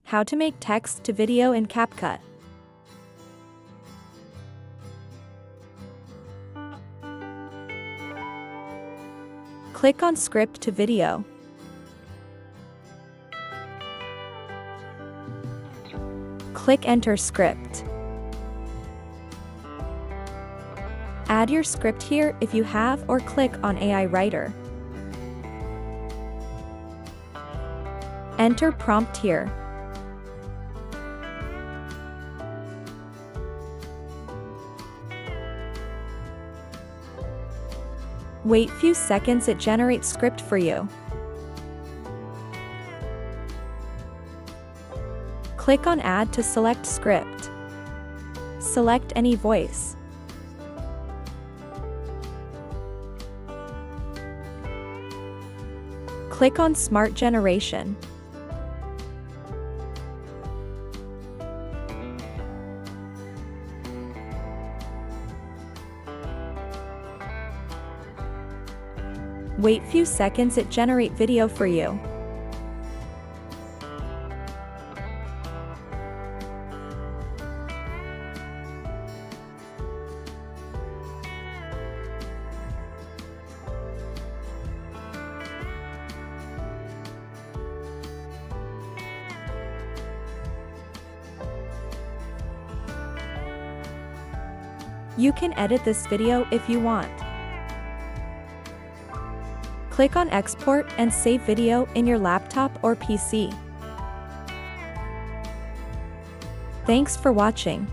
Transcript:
How to make text to video in Capcut. Click on Script to Video. Click Enter Script. Add your script here if you have, or click on AI Writer. Enter prompt here. Wait few seconds, it generates script for you. Click on Add to select script. Select any voice. Click on Smart Generation. Wait few seconds, it generate video for you. You can edit this video if you want. Click on Export and save video in your laptop or PC. Thanks for watching.